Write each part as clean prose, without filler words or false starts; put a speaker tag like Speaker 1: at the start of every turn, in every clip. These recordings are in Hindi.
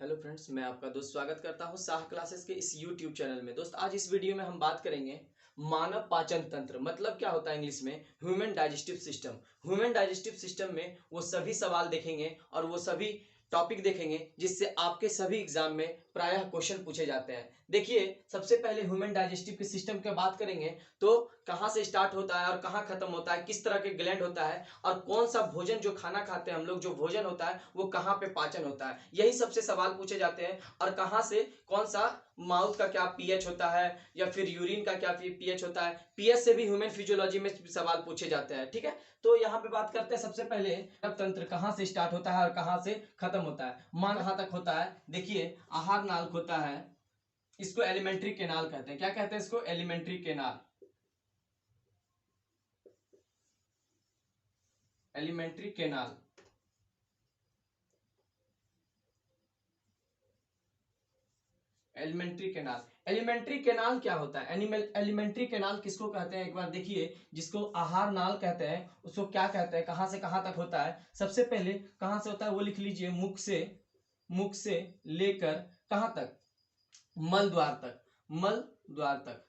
Speaker 1: हेलो फ्रेंड्स, मैं आपका दोस्त स्वागत करता हूं शाह क्लासेस के इस यूट्यूब चैनल में। दोस्त, आज इस वीडियो में हम बात करेंगे मानव पाचन तंत्र मतलब क्या होता है इंग्लिश में human digestive system. Human digestive system में वो सभी सवाल देखेंगे और वो सभी टॉपिक देखेंगे जिससे आपके सभी एग्जाम में प्रायः क्वेश्चन पूछे जाते हैं। देखिए, सबसे पहले ह्यूमन डाइजेस्टिव के सिस्टम की बात करेंगे तो कहाँ से स्टार्ट होता है और कहाँ खत्म होता है, किस तरह के ग्लैंड होता है और कौन सा भोजन जो खाना खाते हैं हम लोग, जो भोजन होता है वो कहाँ पे पाचन होता है, यही सबसे सवाल पूछे जाते हैं। और कहाँ से कौन सा माउथ का क्या पीएच होता है या फिर यूरिन का क्या पीएच होता है, पीएच से भी ह्यूमन फिजियोलॉजी में सवाल पूछे जाते हैं। ठीक है, तो यहाँ पे बात करते हैं सबसे पहले तंत्र कहाँ से स्टार्ट होता है और कहाँ से खत्म होता है। मान कहाँ तक होता है, देखिए आहार नाल होता है, इसको एलिमेंट्री केनाल कहते हैं। क्या कहते हैं इसको? Alimentary canal. Alimentary canal. Alimentary canal. Alimentary canal क्या होता है? एलिमेंट्री केनाल किसको कहते हैं? एक बार देखिए, जिसको आहार नाल कहते हैं उसको क्या कहते हैं, कहां से कहां तक होता है। सबसे पहले कहां से होता है वो लिख लीजिए, मुख से लेकर कहां तक? मल द्वार तक। मल द्वार तक।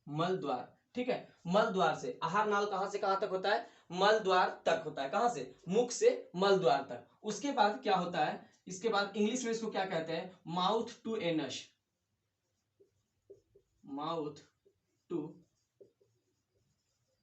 Speaker 1: मल द्वार, ठीक है। मल द्वार से आहार नाल कहां से कहां तक होता है? मल द्वार तक होता है। कहां से? मुख से मल द्वार तक। उसके बाद क्या होता है, इसके बाद इंग्लिश में इसको क्या कहते हैं? Mouth to anus. Mouth to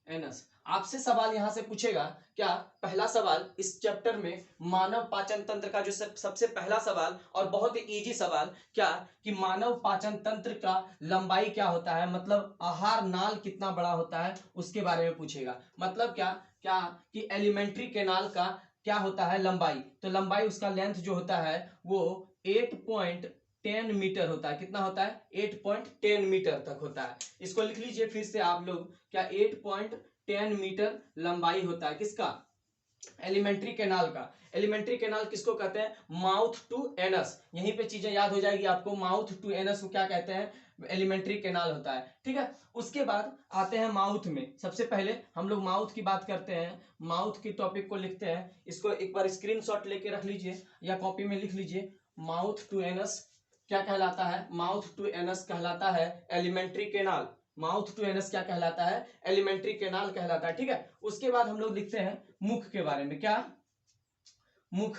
Speaker 1: anus. आपसे सवाल यहां से पूछेगा क्या? पहला सवाल इस चैप्टर में मानव पाचन तंत्र का जो सबसे पहला सवाल और बहुत ही इजी सवाल, क्या कि मानव पाचन तंत्र का लंबाई क्या होता है, मतलब आहार नाल कितना बड़ा होता है उसके बारे में पूछेगा। मतलब क्या क्या कि एलिमेंट्री केनाल का क्या होता है लंबाई, तो लंबाई उसका लेंथ जो होता है वो 8.10 मीटर होता है। कितना होता है? 8.10 मीटर तक होता है। इसको लिख लीजिए फिर से आप लोग, क्या 8.10 मीटर लंबाई होता है किसका? एलिमेंट्री केनाल का। एलिमेंट्री केनाल किसको कहते हैं? Mouth to anus. यहीं पे चीजें याद हो जाएगी आपको, माउथ टू एनस को क्या कहते हैं? एलिमेंट्री केनाल होता है। ठीक है, उसके बाद आते हैं माउथ में। सबसे पहले हम लोग माउथ की बात करते हैं, माउथ की टॉपिक को लिखते हैं। इसको एक बार स्क्रीनशॉट लेके रख लीजिए या कॉपी में लिख लीजिए। माउथ टू एनस क्या कहलाता है? माउथ टू एनस कहलाता है alimentary canal. Mouth to anus क्या कहलाता है? एलिमेंट्री केनाल कहलाता है। ठीक है, उसके बाद हम लोग लिखते हैं मुख के बारे में। क्या? मुख।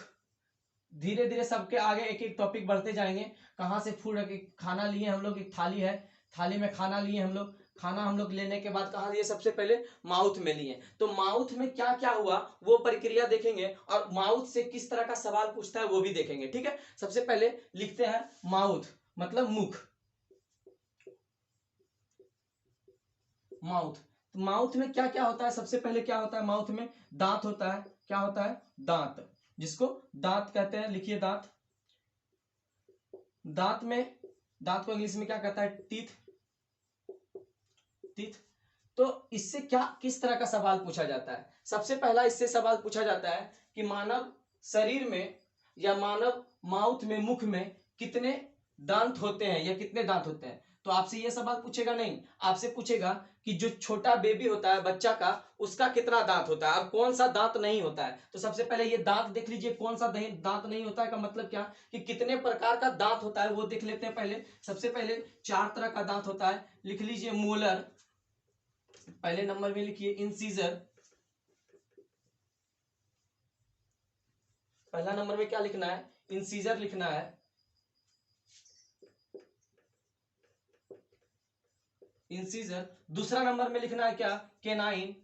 Speaker 1: धीरे धीरे सबके आगे एक एक टॉपिक बढ़ते जाएंगे। कहां से फूड, खाना लिए हम लोग, एक थाली है, थाली में खाना लिए हम लोग। खाना हम लोग लेने के बाद कहां लिए? सबसे पहले माउथ में लिए। तो माउथ में क्या क्या हुआ वो प्रक्रिया देखेंगे और माउथ से किस तरह का सवाल पूछता है वो भी देखेंगे। ठीक है, सबसे पहले लिखते हैं माउथ मतलब मुख। माउथ। तो माउथ में क्या क्या होता है? सबसे पहले क्या होता है माउथ में? दांत होता है। क्या होता है? दांत, जिसको दांत कहते हैं। लिखिए दांत। दांत में, दांत को इंग्लिश में क्या कहता है? टीथ। टीथ। तो इससे क्या, किस तरह का सवाल पूछा जाता है? सबसे पहला इससे सवाल पूछा जाता है कि मानव शरीर में या मानव माउथ में, मुख में कितने दांत होते हैं या कितने दांत होते हैं। तो आपसे यह सवाल पूछेगा नहीं, आपसे पूछेगा कि जो छोटा बेबी होता है बच्चा का, उसका कितना दांत होता है और कौन सा दांत नहीं होता है। तो सबसे पहले ये दांत देख लीजिए, कौन सा दांत नहीं होता है का मतलब क्या कि कितने प्रकार का दांत होता है वो देख लेते हैं पहले। सबसे पहले 4 तरह का दांत होता है। लिख लीजिए मोलर, पहले नंबर में लिखिए इंसीजर। पहला नंबर में क्या लिखना है? इंसीजर लिखना है। इंसीजर। दूसरा नंबर में लिखना है क्या? केनाइन।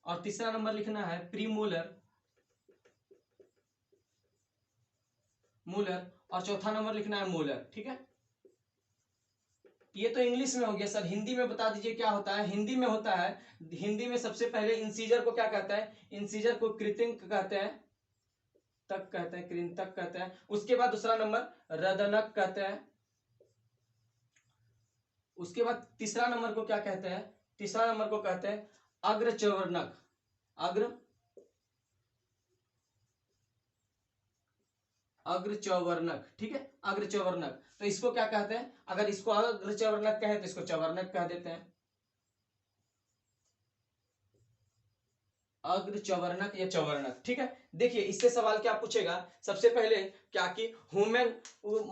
Speaker 1: और तीसरा नंबर लिखना है प्रीमोलर। मोलर। और चौथा नंबर लिखना है मोलर। ठीक है, ये तो इंग्लिश में हो गया सर। हिंदी में बता दीजिए क्या होता है? हिंदी में होता है, हिंदी में सबसे पहले इंसीजर को क्या कहता है? इंसीजर को कृंतक कहते हैं, तक कहते हैं, कृंतक कहते हैं। उसके बाद दूसरा नंबर रदनक कहते हैं। उसके बाद तीसरा नंबर को क्या कहते हैं? तीसरा नंबर को कहते हैं अग्रचवर्णक। अग्र अग्रचवर्णक। ठीक है, अग्रचवर्णक। तो इसको क्या कहते हैं? अगर इसको अग्रचवर्णक कहे तो इसको चवर्णक कह देते हैं। अग्रचवर्णक या चवर्णक। ठीक है, देखिए इससे सवाल क्या पूछेगा, सबसे पहले क्या कि ह्यूमन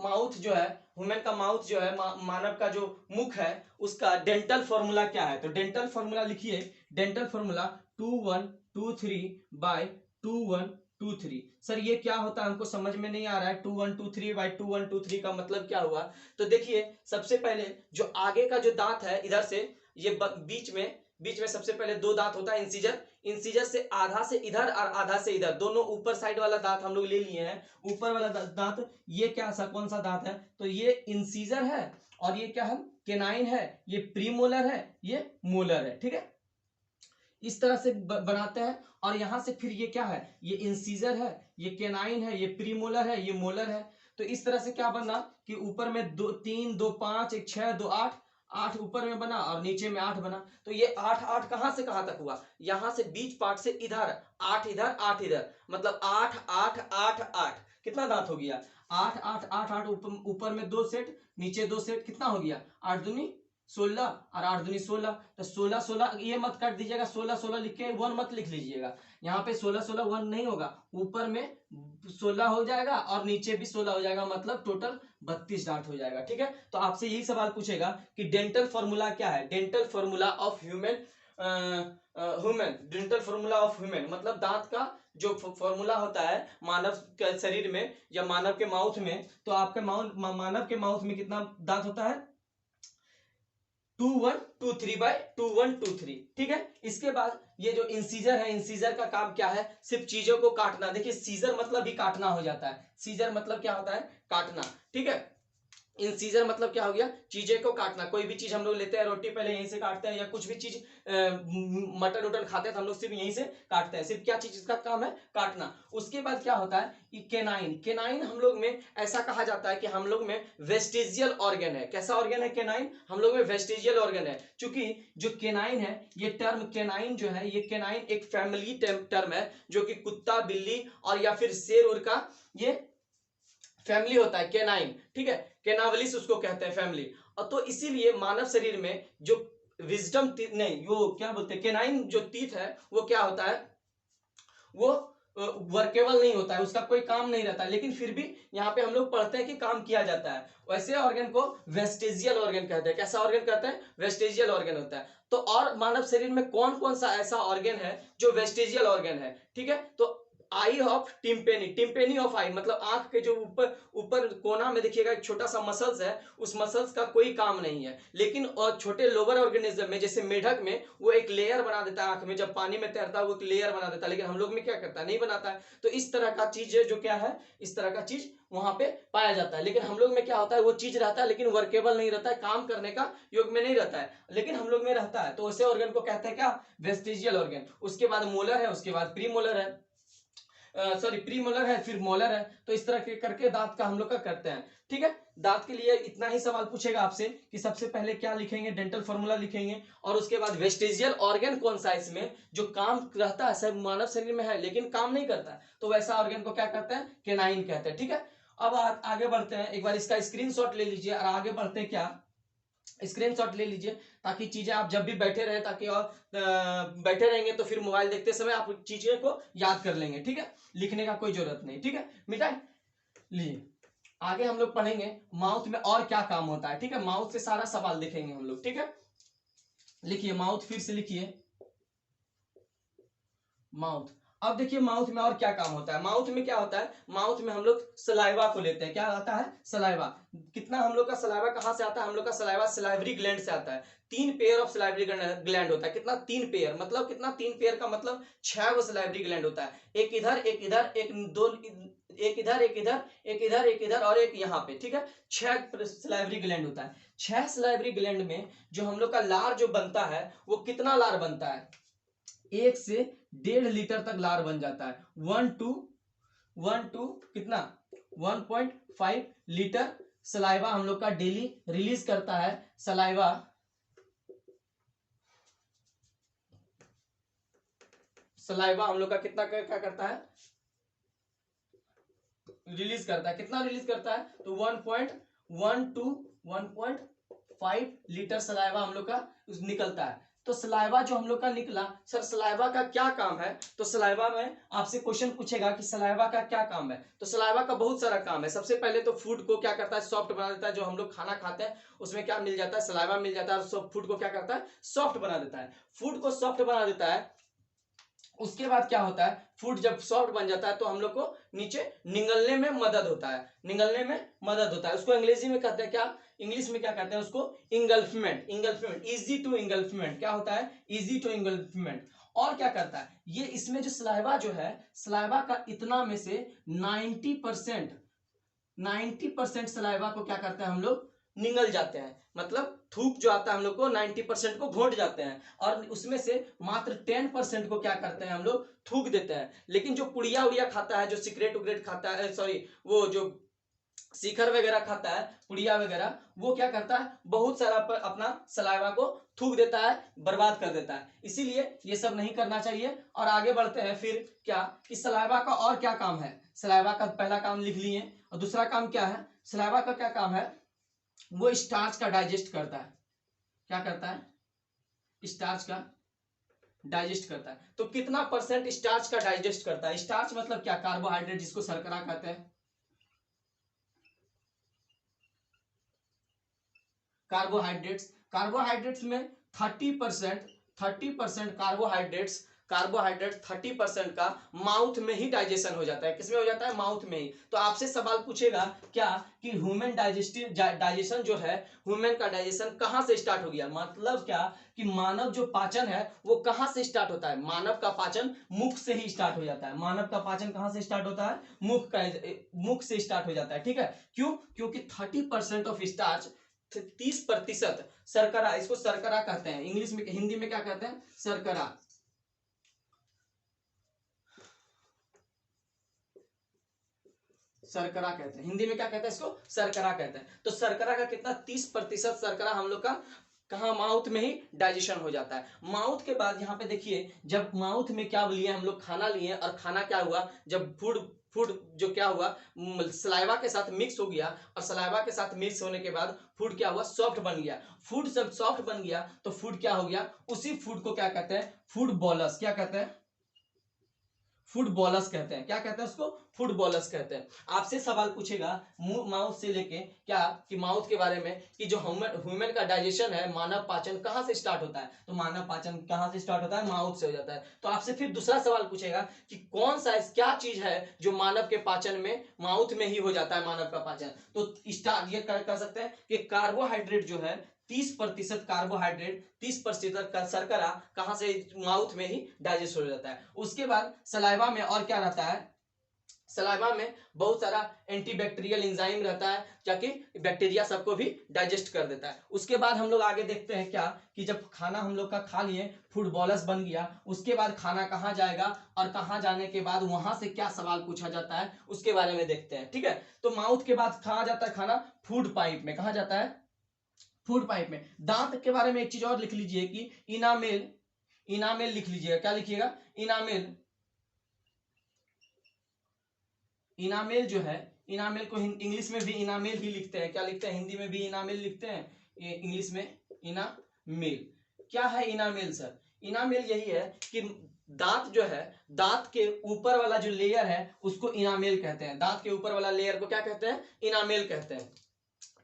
Speaker 1: माउथ जो है, ह्यूमन का माउथ जो है, मानव का जो मुख है, उसका डेंटल फॉर्मूला क्या है। तो डेंटल फॉर्मूला लिखिए, डेंटल फॉर्मूला 2123/2123। सर ये क्या होता है, हमको समझ में नहीं आ रहा है। 2123/2123 का मतलब क्या हुआ। तो देखिए सबसे पहले जो आगे का जो दांत है इधर से, ये बीच में सबसे पहले दो दांत होता है, इंसीजर। इंसीजर से आधा से इधर और आधा से इधर, दोनों ऊपर साइड वाला दांत हम लोग ले लिए हैं। ऊपर वाला दांत ये क्या सा कौन सा दांत है, तो ये इंसीजर है, और ये क्या है, केनाइन है, ये प्रीमोलर है, ये मोलर है। ठीक है, इस तरह से बनाते हैं। और यहां से फिर ये क्या है, ये इंसीजर है, ये केनाइन है, ये प्रीमोलर है, ये मोलर है। तो इस तरह से क्या बना कि ऊपर में 2 3 2 5 1 6 2 8, 8 ऊपर में बना और नीचे में 8 बना। तो ये 8 8 कहां से कहां तक हुआ, यहां से बीच पार्ट से इधर 8 इधर 8 इधर, मतलब 8 8 8 8, कितना दांत हो गया, 8 8 8 8, ऊपर में 2 सेट, नीचे 2 सेट, कितना हो गया, 8 दूनी 16 और 8 दूनी 16। तो 16 16 ये मत काट दीजिएगा, 16 16 लिख के 1 मत लिख लीजिएगा। यहाँ पे 16 16 1 नहीं होगा, ऊपर में 16 हो जाएगा और नीचे भी 16 हो जाएगा, मतलब टोटल 32 दांत हो जाएगा। ठीक है, तो आपसे यही सवाल पूछेगा कि डेंटल फॉर्मूला क्या है, dental formula of human, dental formula of human मतलब दांत का जो फॉर्मूला होता है मानव के शरीर में या मानव के माउथ में। तो आपके मानव के माउथ में कितना दांत होता है, 2123/2123। ठीक है, इसके बाद ये जो इंसीजर है, इंसीजर का काम क्या है, सिर्फ चीजों को काटना। देखिए सीजर मतलब भी काटना हो जाता है, सीजर मतलब क्या होता है, काटना। ठीक है, इंसीजर मतलब क्या हो गया, चीजें को काटना। कोई भी चीज हम लोग लेते हैं, रोटी पहले यहीं से काटते हैं, या कुछ भी चीज मटन उटन खाते हैं तो हम लोग सिर्फ यहीं से काटते हैं। सिर्फ क्या चीज इसका काम है, काटना। उसके बाद क्या होता है, केनाइन। केनाइन हम लोग में ऐसा कहा जाता है कि हम लोग में वेस्टिजियल ऑर्गन है। कैसा ऑर्गन है केनाइन, हम लोग में वेस्टिजियल ऑर्गन है। चूंकि जो केनाइन है, ये टर्म केनाइन जो है, ये केनाइन एक फैमिली टर्म है, जो कि कुत्ता, बिल्ली और या फिर शेर उर का ये फैमिली होता है केनाइन। ठीक है, केनावलिस उसको कहते हैं फैमिली। और तो इसीलिए मानव शरीर में जो विजडम नहीं, वो क्या बोलते हैं, केनाइन जो टीथ है वो क्या होता है, वो वर्केबल नहीं होता है, उसका कोई काम नहीं रहता है। लेकिन फिर भी यहाँ पे हम लोग पढ़ते हैं कि काम किया जाता है। वैसे ऑर्गन को वेस्टेजियल ऑर्गन कहते हैं। कैसा ऑर्गन कहते हैं, वेस्टेजियल ऑर्गन होता है। तो और मानव शरीर में कौन कौन सा ऐसा ऑर्गन है जो वेस्टेजियल ऑर्गन है। ठीक है, तो आई ऑफ टिम्पेनी, टिम्पेनी ऑफ आई मतलब आंख के जो ऊपर ऊपर कोना में देखिएगा एक छोटा सा मसल्स है, उस मसल्स का कोई काम नहीं है। लेकिन और छोटे लोअर ऑर्गेनिज्म में, जैसे मेढक में, वो एक लेयर बना देता है आंख में, जब पानी में तैरता है वो एक लेयर बना देता है। लेकिन हम लोग में क्या करता है, नहीं बनाता है। तो इस तरह का चीज है जो क्या है, इस तरह का चीज वहां पे पाया जाता है। लेकिन हम लोग में क्या होता है, वो चीज रहता है लेकिन वर्केबल नहीं रहता है, काम करने का योग में नहीं रहता है, लेकिन हम लोग में रहता है। तो उसे ऑर्गन को कहते हैं क्या, वेस्टिजियल ऑर्गन। उसके बाद मोलर है, उसके बाद प्रीमोलर है, सॉरी प्रीमोलर है, फिर मोलर है। तो इस तरह के करके दांत का हम लोग का करते हैं। ठीक है, दांत के लिए इतना ही सवाल पूछेगा आपसे कि सबसे पहले क्या लिखेंगे, डेंटल फॉर्मूला लिखेंगे, और उसके बाद वेस्टिजियल ऑर्गन कौन सा है इसमें जो काम रहता है, सब मानव शरीर में है लेकिन काम नहीं करता है, तो वैसा ऑर्गन को क्या कहते हैं, केनाइन कहते हैं। ठीक है, अब आगे बढ़ते हैं, एक बार इसका स्क्रीनशॉट ले लीजिए और आगे बढ़ते हैं, क्या स्क्रीनशॉट ले लीजिए, ताकि चीजें आप जब भी बैठे रहे, ताकि और बैठे रहेंगे तो फिर मोबाइल देखते समय आप चीजें को याद कर लेंगे। ठीक है, लिखने का कोई जरूरत नहीं। ठीक है, मिटाए लीजिए। आगे हम लोग पढ़ेंगे माउथ में और क्या काम होता है। ठीक है, माउथ से सारा सवाल देखेंगे हम लोग। ठीक है, लिखिए माउथ, फिर से लिखिए माउथ। अब देखिए माउथ में और क्या काम होता है। माउथ में क्या होता है, माउथ में हम लोग सलाइवा को लेते हैं। क्या आता है, सलाइवा। कितना हम लोग का सलाइवा कहां से आता है, हम लोग का सलाइवा सलाइवरी ग्लैंड से आता है। 3 पेयर ऑफ सलाइवरी ग्लैंड होता है। कितना, 3 पेयर, मतलब कितना, 3 पेयर का मतलब 6 गो सलाइवरी ग्लैंड होता है। एक इधर, एक इधर, एक दो, एक इधर, एक इधर, एक इधर, एक इधर और एक यहाँ पे। ठीक है, 6 सलाइवरी ग्लैंड होता है। 6 सलाइवरी ग्लैंड में जो हम लोग का लार जो बनता है, वो कितना लार बनता है, 1 से 1.5 लीटर तक लार बन जाता है। 1 टू कितना, 1.5 लीटर सलाइवा हम लोग का डेली रिलीज करता है। सलाइवा हम लोग का कितना क्या करता है, रिलीज करता है। कितना रिलीज करता है, तो 1.1 टू 1.5 लीटर सलाइवा हम लोग का निकलता है। तो सलाइवा जो हम लोग का निकला, सर सलाइवा का क्या काम है? तो सलाइवा में आपसे क्वेश्चन पूछेगा कि सलाइवा का क्या काम है। तो सलाइवा का बहुत सारा काम है। सबसे पहले तो फूड को क्या करता है, सॉफ्ट बना देता है। जो हम लोग खाना खाते हैं उसमें क्या मिल जाता है, सलाइवा मिल जाता है, और फूड को क्या करता है, सॉफ्ट बना देता है। फूड को सॉफ्ट बना देता है। उसके बाद क्या होता है, फूड जब सॉफ्ट बन जाता है तो हम लोग को नीचे निगलने में मदद होता है, निगलने में मदद होता है। उसको अंग्रेजी में कहते हैं क्या, इंग्लिश में क्या कहते हैं उसको, इंगल्फमेंट, इंगल्फमेंट, इजी टू इंगल्फमेंट। क्या होता है, इजी टू इंगल्फमेंट। और क्या करता है ये, इसमें जो सलाइवा जो है, सलाइवा का इतना में से 90% सलाइवा को क्या करते हैं हम लोग, निगल जाते हैं। मतलब थूक जो आता है हम लोग को 90% को घोट जाते हैं, और उसमें से मात्र 10% को क्या करते हैं हम लोग, थूक देते हैं। लेकिन जो पुड़िया उड़िया खाता है, जो सिगरेट उगरेट खाता है, सॉरी वो जो शिखर वगैरह खाता है, पुड़िया वगैरह, वो क्या करता है, बहुत सारा अपना सलाइवा को थूक देता है, बर्बाद कर देता है। इसीलिए ये सब नहीं करना चाहिए। और आगे बढ़ते हैं फिर क्या, कि सलाइवा का और क्या काम है। सलाइवा का पहला काम लिख लिए, और दूसरा काम क्या है, सलाइवा का क्या काम है, वो स्टार्च का डाइजेस्ट करता है। क्या करता है, स्टार्च का डाइजेस्ट करता है। तो कितना परसेंट स्टार्च का डाइजेस्ट करता है? स्टार्च मतलब क्या, कार्बोहाइड्रेट, जिसको शर्करा कहते हैं। कार्बोहाइड्रेट्स, कार्बोहाइड्रेट्स में 30% कार्बोहाइड्रेट्स, कार्बोहाइड्रेट 30% का माउथ में ही डाइजेशन हो जाता है। किसमें हो जाता है, माउथ में ही। तो आपसे सवाल पूछेगा क्या, कि ह्यूमन डाइजेशन जो है, ह्यूमन का डाइजेशन कहां से स्टार्ट हो गया। मतलब क्या, कि मानव जो पाचन है वो कहां से स्टार्ट होता है, मानव का पाचन मुख से ही स्टार्ट हो जाता है। मानव का पाचन कहां से स्टार्ट होता है, मुख से स्टार्ट हो जाता है। ठीक है, क्यों, क्योंकि 30% ऑफ स्टार्च, 30% शर्करा, इसको शर्करा कहते हैं इंग्लिश में, हिंदी में क्या कहते हैं, शर्करा। शर्करा कहते हैं, हिंदी में क्या कहते हैं इसको, शर्करा कहते हैं। तो शर्करा का कितना, 30% शर्करा हम लोग का कहा, माउथ में ही डाइजेशन हो जाता है। माउथ के बाद यहाँ पे देखिए, जब माउथ में क्या लिए हम लोग, खाना लिए, और खाना क्या हुआ, जब फूड फूड जो क्या हुआ, सलाइवा के साथ मिक्स हो गया, और सलाइवा के साथ मिक्स होने के बाद फूड क्या हुआ, सॉफ्ट बन गया। फूड जब सॉफ्ट बन गया तो फूड क्या हो गया, उसी फूड को क्या कहते हैं, फूड बॉलस। क्या कहते हैं, फूड बॉलस कहते हैं। क्या कहते हैं उसको, फूड बॉलस कहते हैं। आपसे सवाल पूछेगा माउथ से लेके क्या, कि माउथ के बारे में, कि जो ह्यूमन का डाइजेशन है, मानव पाचन कहां से स्टार्ट होता है। तो मानव पाचन कहां से स्टार्ट होता है, माउथ से हो जाता है। तो आपसे फिर दूसरा सवाल पूछेगा कि कौन सा क्या चीज है जो मानव के पाचन में, माउथ में ही हो जाता है मानव का पाचन। तो स्टार्ट ये कर सकते हैं कि कार्बोहाइड्रेट जो है, 30% कार्बोहाइड्रेट, 30% का शर्करा कहां से, माउथ में ही डाइजेस्ट हो जाता है। उसके बाद सलाइवा में और क्या रहता है, सलाइवा में बहुत सारा एंटीबैक्टीरियल एंजाइम रहता है, जाके बैक्टीरिया सबको भी डाइजेस्ट कर देता है। उसके बाद हम लोग आगे देखते हैं क्या, कि जब खाना हम लोग का खा लिए, फूड बॉलस बन गया, उसके बाद खाना कहाँ जाएगा, और कहाँ जाने के बाद वहां से क्या सवाल पूछा जाता है, उसके बारे में देखते हैं। ठीक है, तो माउथ के बाद कहाँ जाता है खाना, फूड पाइप में। कहाँ जाता है, फूड पाइप में। दांत के बारे में एक चीज और लिख लीजिए कि इनामेल, इनामेल लिख लीजिएगा। क्या लिखिएगा, इनामेल। इनामेल जो है, इनामेल को इंग्लिश में भी इनामेल ही लिखते हैं। क्या लिखते हैं, हिंदी में भी इनामेल लिखते हैं, इंग्लिश में इनामेल। क्या है इनामेल सर, इनामेल यही है कि दांत जो है, दांत के ऊपर वाला जो लेयर है उसको इनामेल कहते हैं। दांत के ऊपर वाला लेयर को क्या कहते हैं, इनामेल कहते हैं।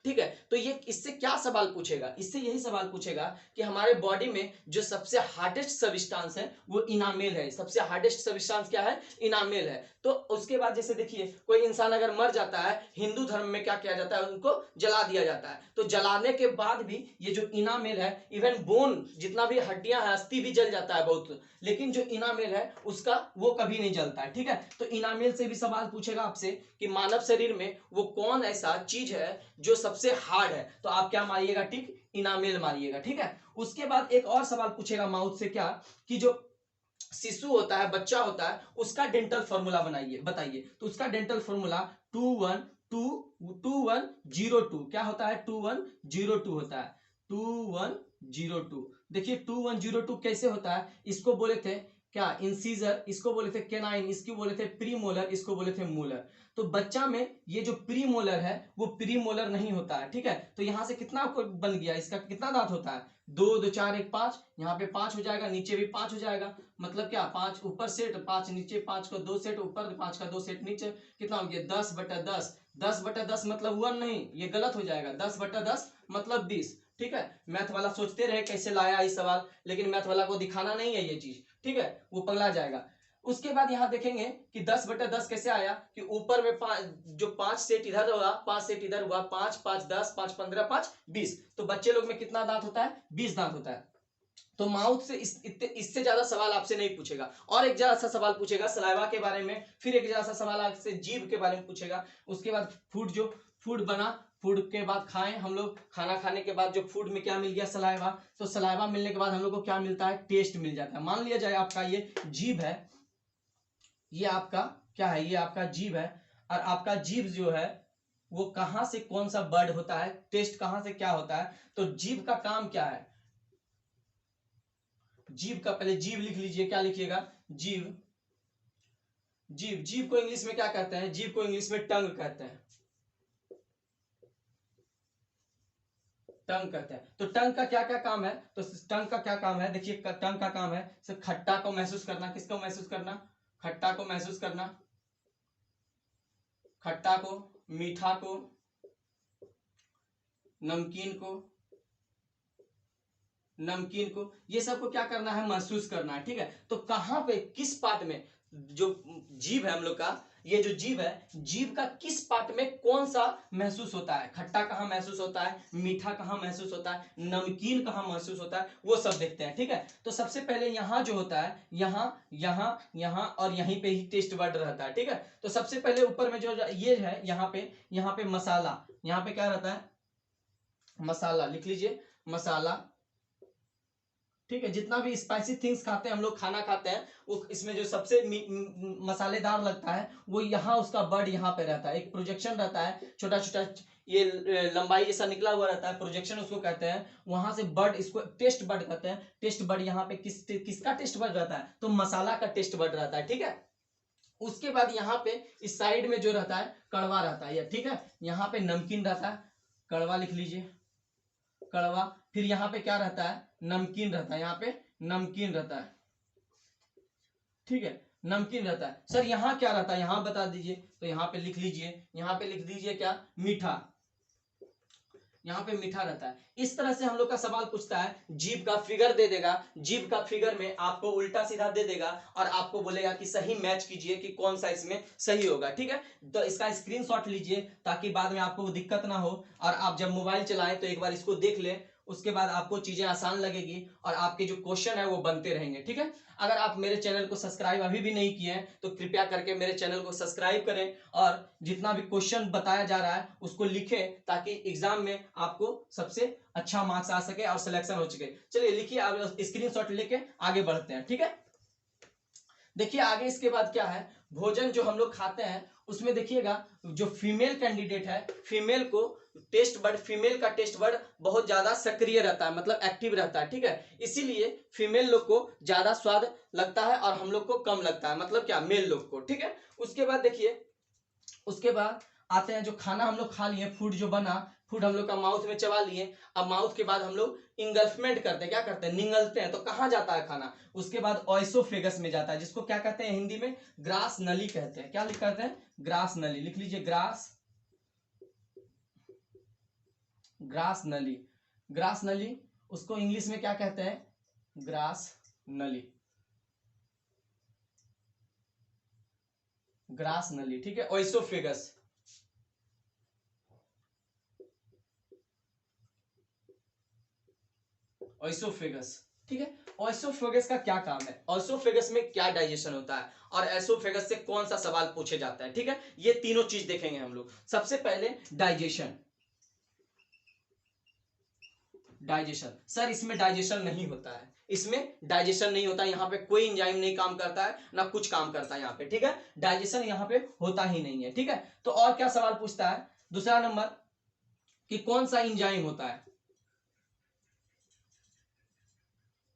Speaker 1: ठीक है, तो ये इससे क्या सवाल पूछेगा, इससे यही सवाल पूछेगा कि हमारे बॉडी में जो सबसे हार्डेस्ट सब्सटेंस है वो इनामेल है। सबसे हार्डेस्ट सब्सटेंस क्या है, इनामेल है। तो उसके बाद जैसे देखिए, कोई इंसान अगर मर जाता है, हिंदू धर्म में क्या किया जाता है, उनको जला दिया जाता है। तो जलाने के बाद भी ये जो इनामेल है, इवन बोन जितना भी हड्डियां हैं, अस्थि भी जल जाता है बहुत, लेकिन जो इनामेल है उसका वो कभी नहीं जलता है। ठीक है, तो इनामेल से भी सवाल पूछेगा आपसे कि मानव शरीर में वो कौन ऐसा चीज है जो सबसे हार्ड है। तो आप क्या मारिएगा, टिक, इनामेल मारिएगा। ठीक है, उसके बाद एक और सवाल पूछेगा माउथ से, क्या, कि जो शिशु होता है, बच्चा होता है, उसका डेंटल फॉर्मूला बनाइए, बताइए। तो उसका डेंटल फॉर्मूला 2102 क्या होता है, 2102 होता है, 2102। देखिए 2102 कैसे होता है, इसको बोले थे क्या इंसीजर, इसको बोले थे केनाइन, इसको बोले थे प्रीमोलर, इसको बोले थे मोलर। तो बच्चा में ये जो प्रीमोलर है वो प्रीमोलर नहीं होता है, ठीक है। तो यहां से कितना बन गया, इसका कितना दांत होता है, 2 2 4 1 5, यहाँ पे 5 हो जाएगा, नीचे भी 5 हो जाएगा, मतलब क्या 5 ऊपर सेट 5 नीचे, 5 का 2 सेट ऊपर, 5 का 2 सेट नीचे, कितना हो गया 10/10। 10/10 मतलब 1 नहीं, ये गलत हो जाएगा, 10/10 मतलब 20, ठीक है। मैथ वाला सोचते रहे कैसे लाया इस सवाल, लेकिन मैथ वाला को दिखाना नहीं है ये चीज, ठीक है, वो पगला जाएगा। उसके बाद यहां देखेंगे कि 10/10 कैसे आया, कि ऊपर में जो 5 सेट इधर होगा, 5 सेट इधर हुआ, 5 5 10 5 15 5 20, तो बच्चे लोग में कितना दांत होता है, 20 दांत होता है। तो माउथ से इससे ज्यादा सवाल आपसे नहीं पूछेगा। और एक जरा सा सवाल पूछेगा सलाइवा के बारे में, फिर एक जरा सा सवाल आपसे जीभ के बारे में पूछेगा। उसके बाद फूड बना, फूड के बाद खाएं हम लोग, खाना खाने के बाद जो फूड में क्या मिल गया, सलाइवा। तो सलाइवा मिलने के बाद हम लोग को क्या मिलता है, टेस्ट मिल जाता है। मान लिया जाए आपका ये जीभ है, ये आपका क्या है, ये आपका जीभ है, और आपका जीभ जो है वो कहां से कौन सा वर्ड होता है, टेस्ट कहां से क्या होता है। तो जीभ का काम क्या है, जीभ का पहले जीभ लिख लीजिए, क्या लिखिएगा, जीभ। जीभ को इंग्लिश में क्या कहते हैं, जीभ को इंग्लिश में टंग कहते हैं, टंग कहते हैं। तो टंग का क्या क्या काम है, तो टंग का क्या काम है, देखिए टंग का काम है सिर्फ खट्टा को महसूस करना, किसको महसूस करना, खट्टा को महसूस करना, खट्टा को, मीठा को, नमकीन को, नमकीन को, ये सबको क्या करना है, महसूस करना है, ठीक है। तो कहां पे, किस पार्ट में, जो जीभ है हम लोग का, ये जो जीभ है, जीभ का किस पार्ट में कौन सा महसूस होता है, खट्टा कहां महसूस होता है, मीठा कहां महसूस होता है, नमकीन कहां महसूस होता है, वो सब देखते हैं, ठीक है। तो सबसे पहले यहां जो होता है, यहां यहां यहां और यहीं पे ही टेस्ट वर्ड रहता है, ठीक है। तो सबसे पहले ऊपर में जो ये है, यहाँ पे मसाला, यहाँ पे क्या रहता है, मसाला लिख लीजिए, मसाला, ठीक है। जितना भी स्पाइसी थिंग्स खाते हैं हम लोग, खाना खाते हैं, वो इसमें जो सबसे मसालेदार लगता है वो यहाँ, उसका बर्ड यहाँ पे रहता है, एक प्रोजेक्शन रहता है, छोटा छोटा ये लंबाई जैसा निकला हुआ रहता है, प्रोजेक्शन उसको कहते हैं। वहां से बर्ड, इसको टेस्ट बर्ड कहते हैं। टेस्ट बर्ड यहाँ पे किसका टेस्ट बर्ड रहता है, तो मसाला का टेस्ट बर्ड रहता है, ठीक है। उसके बाद यहाँ पे इस साइड में जो रहता है, कड़वा रहता है, ठीक है। यहाँ पे नमकीन रहता है, कड़वा लिख लीजिए, कड़वा। फिर यहाँ पे क्या रहता है, नमकीन रहता है, यहाँ पे नमकीन रहता है, ठीक है, नमकीन रहता है। सर यहाँ क्या रहता है, यहाँ बता दीजिए, तो यहाँ पे लिख लीजिए, यहाँ पे लिख दीजिए क्या, मीठा, यहाँ पे मीठा रहता है। इस तरह से हम लोग का सवाल पूछता है, जीभ का फिगर दे देगा, जीभ का फिगर में आपको उल्टा सीधा दे देगा और आपको बोलेगा कि सही मैच कीजिए कि कौन सा इसमें सही होगा, ठीक है। तो इसका स्क्रीनशॉट लीजिए ताकि बाद में आपको दिक्कत ना हो, और आप जब मोबाइल चलाएं तो एक बार इसको देख ले, उसके बाद आपको चीजें आसान लगेगी और आपके जो क्वेश्चन है वो बनते रहेंगे, ठीक है। अगर आप मेरे चैनल को सब्सक्राइब अभी भी नहीं किए हैं तो कृपया करके मेरे चैनल को सब्सक्राइब करें, और जितना भी क्वेश्चन बताया जा रहा है उसको लिखें ताकि एग्जाम में आपको सबसे अच्छा मार्क्स आ सके और सिलेक्शन हो सके। चलिए लिखिए, आप स्क्रीनशॉट लेके आगे बढ़ते हैं, ठीक है। देखिए आगे इसके बाद क्या है, भोजन जो हम लोग खाते हैं उसमें देखिएगा, जो फीमेल कैंडिडेट है, फीमेल को टेस्ट बर्ड, फीमेल का टेस्ट बर्ड बहुत ज्यादा सक्रिय रहता है, मतलब एक्टिव रहता है, ठीक है। इसीलिए फीमेल लोग को ज्यादा स्वाद लगता है और हम लोग को कम लगता है, मतलब क्या, मेल लोग को, ठीक है। उसके बाद देखिए, उसके बाद आते हैं, जो खाना हम लोग खा लिए, फूड जो बना, फूड हम लोग का माउथ में चबा लिए। अब माउथ के बाद हम लोग इंगल्फमेंट करते हैं, क्या करते हैं, निगलते हैं। तो कहाँ जाता है खाना, उसके बाद ऑइसोफेगस में जाता है, जिसको क्या कहते हैं हिंदी में, ग्रास नली कहते हैं। क्या लिख कहते हैं, ग्रास नली, लिख लीजिए, ग्रास नली, ग्रास नली, उसको इंग्लिश में क्या कहते हैं, ग्रास नली, ग्रास नली, ठीक है, ऑइसोफेगस, ऑइसोफेगस, ठीक है। ऑइसोफेगस का क्या काम है, ऑइसोफेगस में क्या डाइजेशन होता है, और एसोफेगस से कौन सा सवाल पूछे जाता है, ठीक है। ये तीनों चीज देखेंगे हम लोग। सबसे पहले डाइजेशन, डाइजेशन, सर इसमें डाइजेशन नहीं होता है, इसमें डाइजेशन नहीं होता, यहाँ पे कोई एंजाइम नहीं काम करता है, ना कुछ काम करता है यहाँ पे, ठीक है। डाइजेशन यहाँ पे होता ही नहीं है, ठीक है। तो और क्या सवाल पूछता है, दूसरा नंबर, कि कौन सा एंजाइम होता है,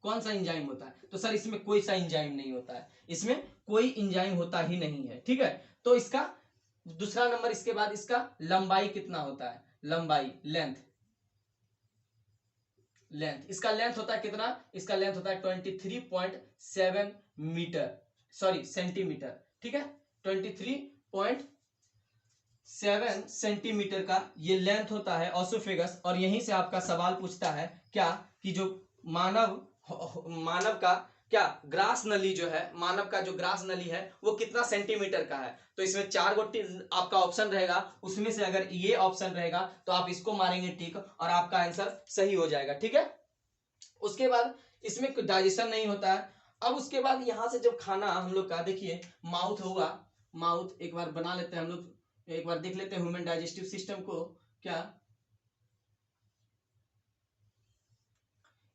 Speaker 1: कौन सा एंजाइम होता है? तो सर इसमें कोई सा एंजाइम नहीं होता है, इसमें कोई एंजाइम होता ही नहीं है, ठीक है। तो इसका दूसरा नंबर, इसके बाद इसका लंबाई कितना होता है? लंबाई, लेंथ, लेंथ, इसका लेंथ होता है कितना? इसका लेंथ होता है 23.7 मीटर, सॉरी सेंटीमीटर, ठीक है। 23.7 सेंटीमीटर का ये लेंथ होता है ऑसोफेगस। और यहीं से आपका सवाल पूछता है क्या, कि जो मानव का क्या ग्रास नली जो है, मानव का जो ग्रास नली है वो कितना सेंटीमीटर का है? तो इसमें 4 गो आपका ऑप्शन रहेगा, उसमें से अगर ये ऑप्शन रहेगा तो आप इसको मारेंगे टिक और आपका आंसर सही हो जाएगा, ठीक है। उसके बाद इसमें डाइजेशन नहीं होता है। अब उसके बाद यहां से जब खाना हम लोग का, देखिए माउथ होगा, माउथ एक बार बना लेते हैं हम लोग, एक बार देख लेते हैं ह्यूमन डाइजेस्टिव सिस्टम को। क्या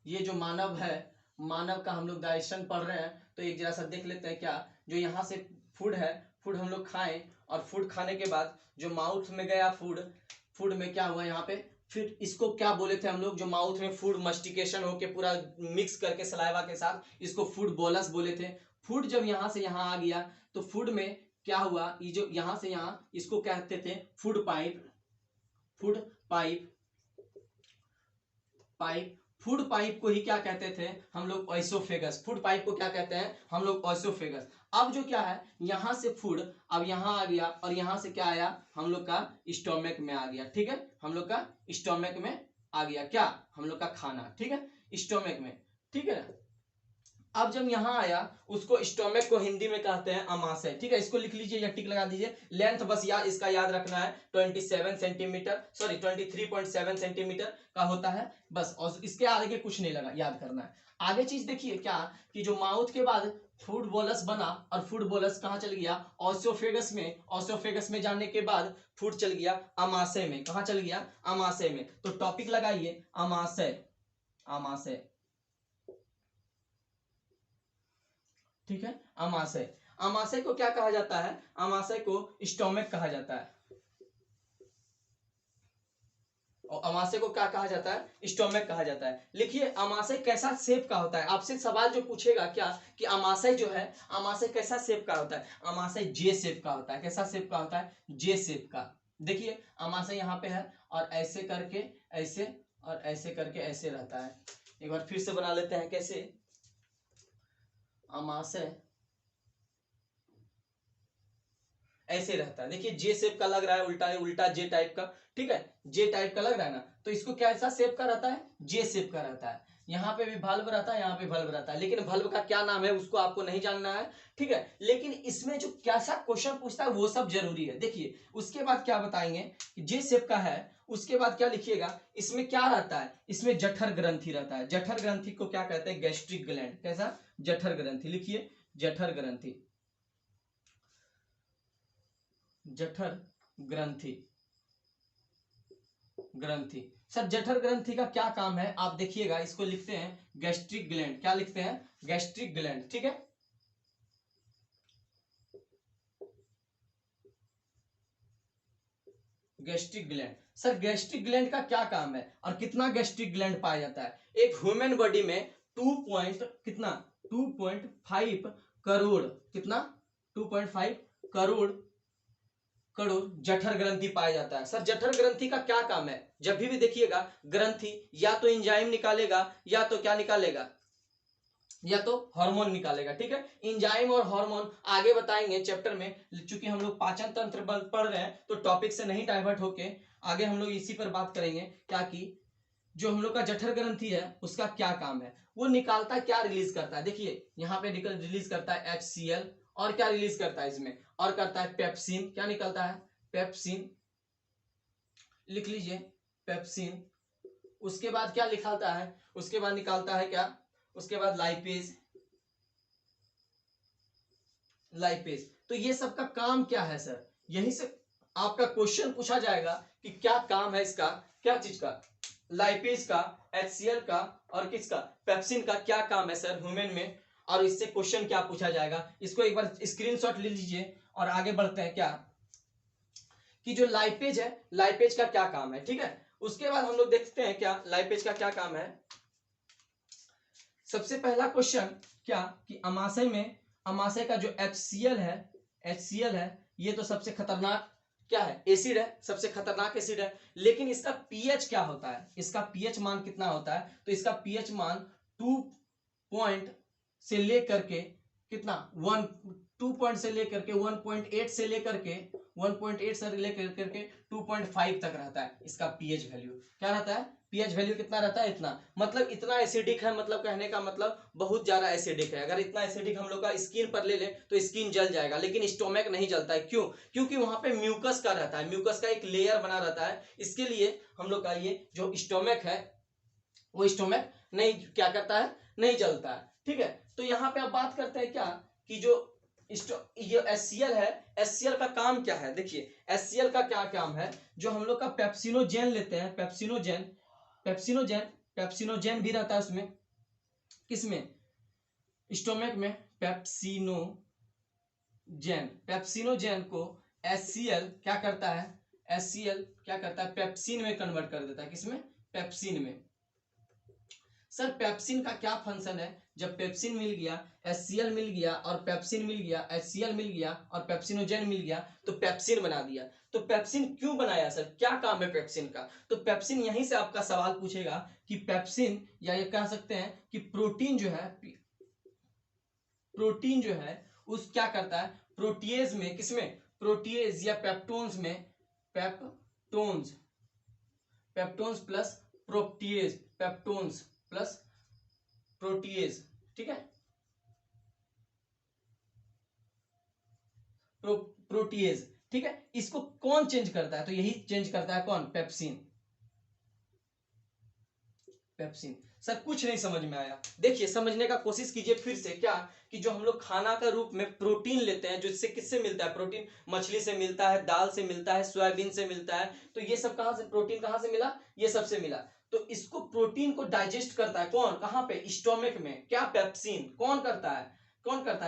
Speaker 1: ये जो मानव है, मानव का हम लोग डाइजेशन पढ़ रहे हैं, तो एक जरा सा देख लेते हैं क्या, जो यहाँ से फूड है, फूड हम लोग खाएं और फूड खाने के बाद जो माउथ में गया फूड, फूड में क्या हुआ यहाँ पे, फिर इसको क्या बोले थे हम लोग, जो माउथ में फूड मस्टिकेशन होके पूरा मिक्स करके सलाइवा के साथ, इसको फूड बोलस बोले थे। फूड जब यहाँ से यहाँ आ गया तो फूड में क्या हुआ, ये जो यहाँ से यहाँ, इसको कहते थे food pipe, food pipe, pipe, food pipe को ही क्या कहते थे हम लोग, ऑइसोफेगस। फूड पाइप को क्या कहते हैं हम लोग, ऑइसोफेगस। अब जो क्या है, यहां से फूड अब यहां आ गया और यहां से क्या आया, हम लोग का स्टोमक में आ गया, ठीक है। हम लोग का स्टोमक में आ गया क्या, हम लोग का खाना, ठीक है, स्टोमक में, ठीक है। अब जब यहां आया, उसको स्टोमक को हिंदी में कहते हैं अमाशय, ठीक है। इसको लिख लीजिए या टिक लगा दीजिए। लेंथ बस इसका याद रखना है 27 सेंटीमीटर, सॉरी 23.7 सेंटीमीटर का होता है बस, और इसके आगे कुछ नहीं लगा, याद करना है। आगे चीज देखिए क्या, कि जो माउथ के बाद फूड बोलस बना और फूड बोलस कहाँ चल गया, ऑसोफेगस में। ऑसोफेगस में जाने के बाद फूड चल गया अमाशय में। कहाँ चल गया, अमाशय में। तो टॉपिक लगाइए अमाशय, अमाशय, ठीक है। अमाशय, अमाशय को क्या कहा जाता है, अमाशय को स्टोमक कहा जाता है। और अमाशय को क्या कहा जाता है, स्टोमक कहा जाता है। लिखिए अमाशय कैसा शेप का होता है, आपसे सवाल जो पूछेगा क्या, कि अमाशय जो है, अमाशय कैसा शेप का होता है, अमाशय जे शेप का होता है। कैसा शेप का होता है, जे शेप का। देखिए अमाशय यहाँ पे है और ऐसे करके ऐसे और ऐसे करके ऐसे रहता है। एक बार फिर से बना लेते हैं, कैसे, अमाशय ऐसे रहता है। देखिए जे शेप का लग रहा है, उल्टा उल्टा जे टाइप का, ठीक है, जे टाइप का लग रहा है ना। तो इसको कैसा शेप का रहता है, जे शेप का रहता है। यहाँ पे भी भल्ब रहता है, यहाँ पे भल्ब रहता है, लेकिन भल्ब का क्या नाम है उसको आपको नहीं जानना है, ठीक है। लेकिन इसमें जो कैसा क्वेश्चन पूछता है वो सब जरूरी है। देखिए उसके बाद क्या बताएंगे, जे शेप का है, उसके बाद क्या लिखिएगा, इसमें क्या रहता है, इसमें जठर ग्रंथि रहता है। जठर ग्रंथि को क्या कहते हैं, गैस्ट्रिक ग्लैंड। कैसा, जठर ग्रंथि, लिखिए जठर ग्रंथि, जठर ग्रंथि, ग्रंथि। सर जठर ग्रंथि का क्या काम है, आप देखिएगा, इसको लिखते हैं गैस्ट्रिक ग्लैंड। क्या लिखते हैं, गैस्ट्रिक ग्लैंड, ठीक है। Gastric gland, sir gastric gland का क्या काम है और कितना गैस्ट्रिक ग्लैंड पाया जाता है एक ह्यूमन बॉडी में, 2 पॉइंट कितना, 2.5 करोड़, कितना, 2.5 करोड़ करोड़ जठर ग्रंथि पाया जाता है। सर जठर ग्रंथि का क्या काम है, जब भी देखिएगा ग्रंथि या तो एंजाइम निकालेगा या तो क्या निकालेगा, या तो हार्मोन निकालेगा, ठीक है। एंजाइम और हार्मोन आगे बताएंगे चैप्टर में, चूंकि हम लोग पाचन तंत्र पढ़ रहे हैं तो टॉपिक से नहीं डाइवर्ट होके आगे हम लोग इसी पर बात करेंगे। क्या कि जो हम लोग का जठर ग्रंथि है उसका क्या काम है, वो निकालता है क्या, रिलीज करता है। देखिए यहाँ पे रिलीज करता है HCl, और क्या रिलीज करता है इसमें, और करता है पेप्सिन। क्या निकलता है, पेप्सिन, लिख लीजिए पेप्सिन। उसके बाद क्या निकालता है, उसके बाद निकालता है क्या, उसके बाद लाइपेज, लाइपेज। तो ये सब का काम क्या है सर, यही से आपका क्वेश्चन पूछा जाएगा कि क्या काम है इसका, क्या चीज का, लाइपेज का, HCl का और किसका, पेप्सिन का क्या काम है सर ह्यूमन में, और इससे क्वेश्चन क्या पूछा जाएगा। इसको एक बार स्क्रीनशॉट ले लीजिए और आगे बढ़ते हैं। क्या कि जो लाइपेज है, लाइपेज का क्या काम है, ठीक है। उसके बाद हम लोग देखते हैं क्या लाइपेज का क्या काम है। सबसे पहला क्वेश्चन क्या कि अमाशय का जो HCl है ये तो सबसे खतरनाक क्या है, एसिड है, सबसे खतरनाक एसिड है। लेकिन इसका पीएच क्या होता है, इसका पीएच मान कितना होता है, तो इसका पीएच मान 2 पॉइंट से लेकर के कितना 2 पॉइंट से लेकर के 1.8 से लेकर के 1.8 से लेकर करके 2.5 तक रहता है। इसका पीएच वैल्यू क्या रहता है, पीएच वैल्यू कितना रहता है, इतना, मतलब इतना एसिडिक है, मतलब कहने का मतलब बहुत ज्यादा एसिडिक है। अगर इतना एसिडिक हम लोग का स्किन पर ले ले तो स्किन जल जाएगा, लेकिन स्टोमक नहीं जलता है। क्यों, क्योंकि वहां पे म्यूकस का रहता है, म्यूकस का एक लेयर बना रहता है। इसके लिए हम लोग का ये जो स्टोमक है वो स्टोमक नहीं क्या करता है, नहीं जलता है। ठीक है, तो यहाँ पे अब बात करते हैं क्या कि जो ये HCl है, HCl का काम क्या है। देखिए HCl का क्या काम है, जो हम लोग का पेप्सिनोजेन लेते हैं, पेप्सिनोजेन भी रहता है उसमें, किसमें, स्टोमक में, पेप्सिनोजेन को HCl क्या करता है, HCl क्या करता है, पेप्सिन में कन्वर्ट कर देता है, किसमें, पेप्सिन में। सर पेप्सिन का क्या फंक्शन है, जब पेप्सिन मिल गया, HCl मिल गया और पेप्सिन मिल गया, HCl मिल गया और पेप्सिनोजेन मिल गया, तो पेप्सिन बना दिया। तो पेप्सिन क्यों बनाया सर, क्या काम है पेप्सिन का, तो पेप्सिन यहीं से आपका सवाल पूछेगा कि पेप्सिन, या ये कह सकते हैं कि प्रोटीन जो है उस क्या करता है, प्रोटीएज में, किसमें, प्रोटीएज या पेप्टोन्स में, peptones plus protease, peptones plus protease, ठीक है, प्रोटीएज, ठीक है। इसको कौन चेंज करता है, तो यही चेंज करता है कौन, पेप्सिन। सर कुछ नहीं समझ में आया, देखिए समझने का कोशिश कीजिए फिर से। क्या कि जो हम लोग खाना का रूप में प्रोटीन लेते हैं, जो इससे किससे मिलता है, प्रोटीन मछली से मिलता है, दाल से मिलता है, सोयाबीन से मिलता है, तो ये सब कहां से, प्रोटीन कहां से मिला, ये सबसे मिला। तो इसको प्रोटीन को डाइजेस्ट करता है कौन, कहां पे, स्टोमक में, क्या, पेप्सिन। कौन करता है,